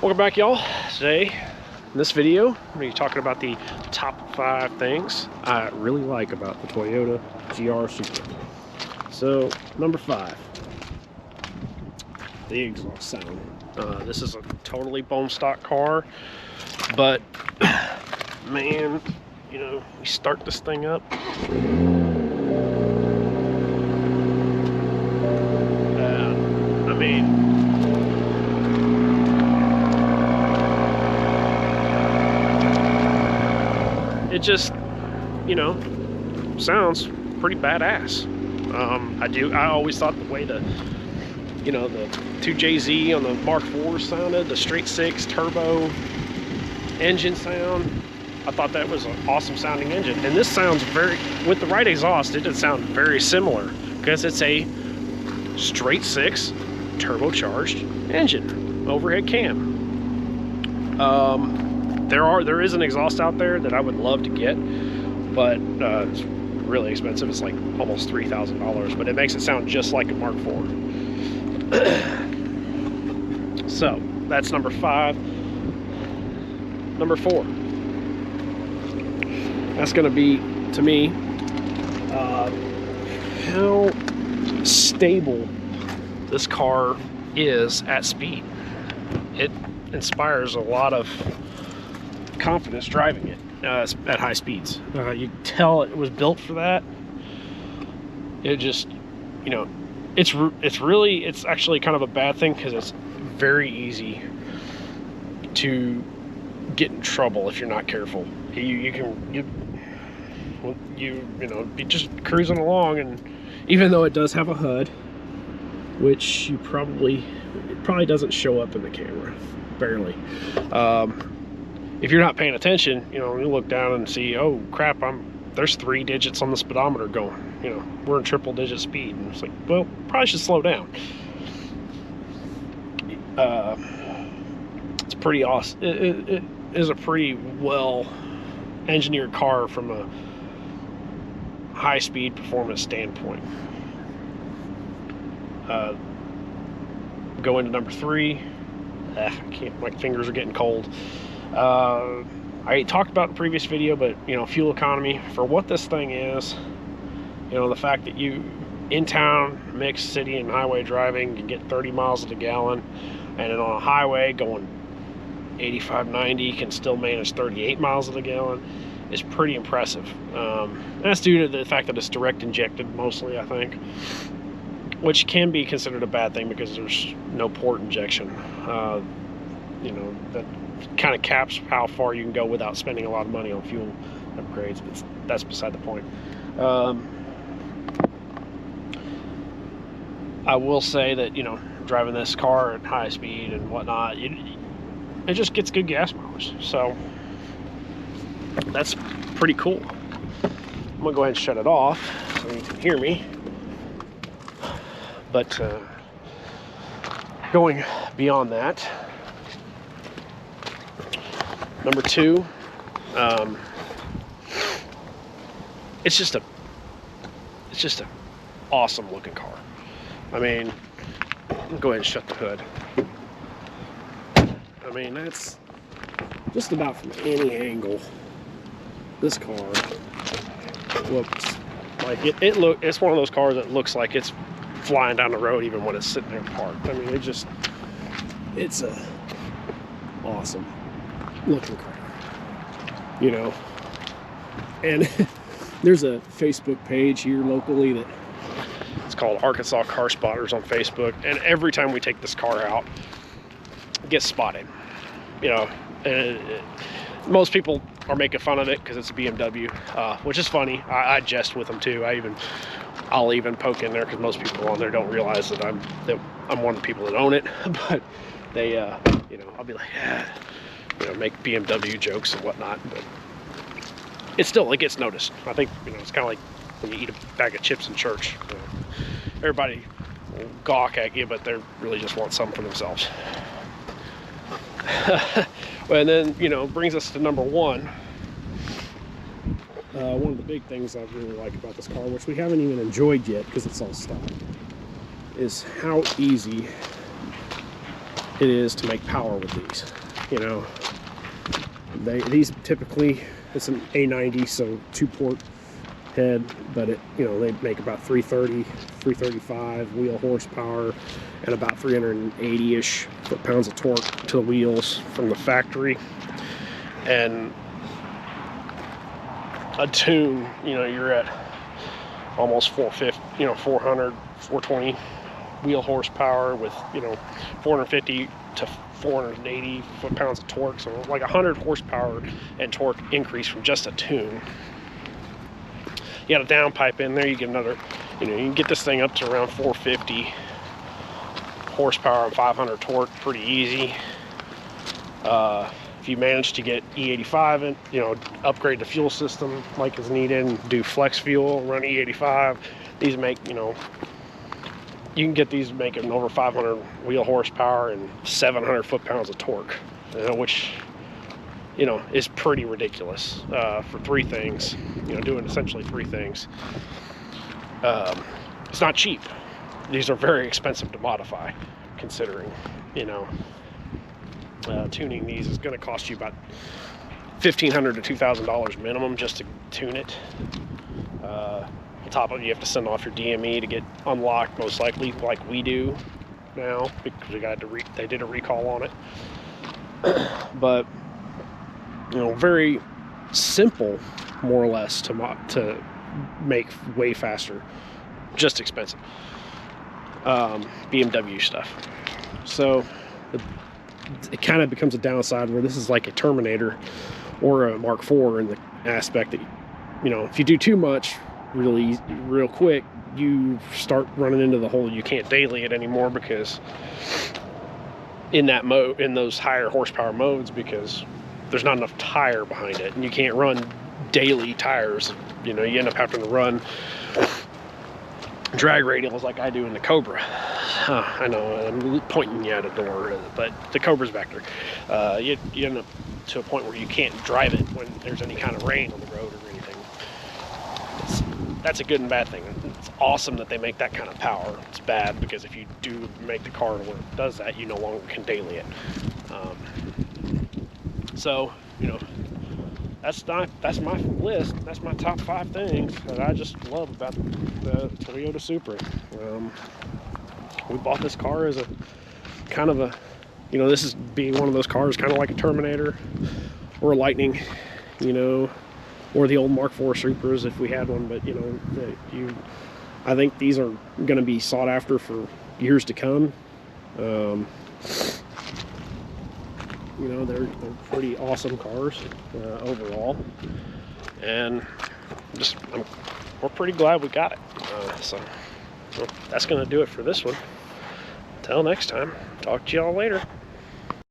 Welcome back, y'all. Today, in this video, I'm going to be talking about the top 5 things I really like about the Toyota GR Supra. So, number 5, the exhaust sound. This is a totally bone stock car, but man, you know, we start this thing up. I mean, it just, you know, sounds pretty badass. I always thought the way the 2JZ on the Mark IV sounded, the straight 6 turbo engine sound, I thought that was an awesome sounding engine. And this sounds with the right exhaust, it does sound very similar because it's a straight 6 turbocharged engine, overhead cam. There is an exhaust out there that I would love to get, but it's really expensive. It's like almost $3,000, but it makes it sound just like a Mark IV. So that's number 5. Number 4, that's going to be, to me, how stable this car is at speed. It inspires a lot of confidence driving it at high speeds. You tell it was built for that. It just, you know, it's actually kind of a bad thing because it's very easy to get in trouble if you're not careful. You be just cruising along, and even though it does have a HUD, which it probably doesn't show up in the camera, barely. If you're not paying attention, you know, you look down and see, oh crap, there's 3 digits on the speedometer going. You know, we're in triple digit speed, and it's like, well, probably should slow down. It's pretty awesome. It is a pretty well engineered car from a high speed performance standpoint. Go into number 3. I can't, my fingers are getting cold. I talked about in the previous video, but you know, fuel economy for what this thing is, you know, the fact that you in town, mixed city and highway driving, you get 30 miles to the gallon, and then on a highway going 85, 90 can still manage 38 miles to the gallon is pretty impressive. And that's due to the fact that it's direct injected mostly, I think, which can be considered a bad thing because there's no port injection. You know, that kind of caps how far you can go without spending a lot of money on fuel upgrades, but that's beside the point. I will say that, you know, driving this car at high speed and whatnot, it just gets good gas mileage, so that's pretty cool. I'm gonna go ahead and shut it off so you can hear me. But going beyond that, number 2, it's just an awesome looking car. I mean, go ahead and shut the hood. I mean, that's just about from any angle. This car looks like it's one of those cars that looks like it's flying down the road even when it's sitting there parked. I mean, it's a awesome looking car, you know. And there's a Facebook page here locally that it's called Arkansas Car Spotters on Facebook, and every time we take this car out, it gets spotted, you know. And most people are making fun of it because it's a BMW, which is funny. I jest with them too. I'll even poke in there because most people on there don't realize that I'm one of the people that own it. But they, you know, I'll be like, yeah, you know, make BMW jokes and whatnot. But it gets noticed. I think, you know, it's kind of like when you eat a bag of chips in church. You know, everybody will gawk at you, but they really just want something for themselves. And then, you know, brings us to number 1. One of the big things I really like about this car, which we haven't even enjoyed yet because it's all stock, is how easy it is to make power with these. You know, these typically, it's an A90, so 2-port head, but it, you know, they make about 330, 335 wheel horsepower and about 380-ish foot-pounds of torque to the wheels from the factory. And a tune, you know, you're at almost 450, you know, 400, 420 wheel horsepower with, you know, 450 to 480 foot-pounds of torque, so like 100 horsepower and torque increase from just a tune. You got a downpipe in there, you get another, you know, you can get this thing up to around 450 horsepower and 500 torque pretty easy. If you manage to get E85 and, you know, upgrade the fuel system like is needed and do flex fuel, run E85, these make, you know, you can get these making over 500 wheel horsepower and 700 foot-pounds of torque, you know, which, you know, is pretty ridiculous for 3 things, you know, doing essentially 3 things. It's not cheap. These are very expensive to modify, considering, you know, tuning these is going to cost you about $1,500 to $2,000 minimum just to tune it. On top of it, you have to send off your DME to get unlocked, most likely, like we do now, because we got they did a recall on it. But, you know, very simple, more or less, to make way faster, just expensive. BMW stuff. So it kind of becomes a downside where this is like a Terminator or a Mark IV in the aspect that, you know, if you do too much real quick, you start running into the hole. You can't daily it anymore, because in that mode, in those higher horsepower modes, because there's not enough tire behind it, and you can't run daily tires. You know, you end up having to run drag radials like I do in the Cobra. I know I'm pointing you at a door, but the Cobra's back there. You end up to a point where you can't drive it when there's any kind of rain on the road or anything. That's a good and bad thing. It's awesome that they make that kind of power. It's bad because if you do make the car where it does that, you no longer can daily it. So, you know, that's my list. That's my top 5 things that I just love about the Toyota Supra. We bought this car as a kind of a, you know, this is being one of those cars kind of like a Terminator or a Lightning, you know, or the old Mark IV Supras if we had one. But, you know, I think these are going to be sought after for years to come. You know, they're pretty awesome cars overall, and we're pretty glad we got it. So well, that's going to do it for this one. Until next time, talk to y'all later.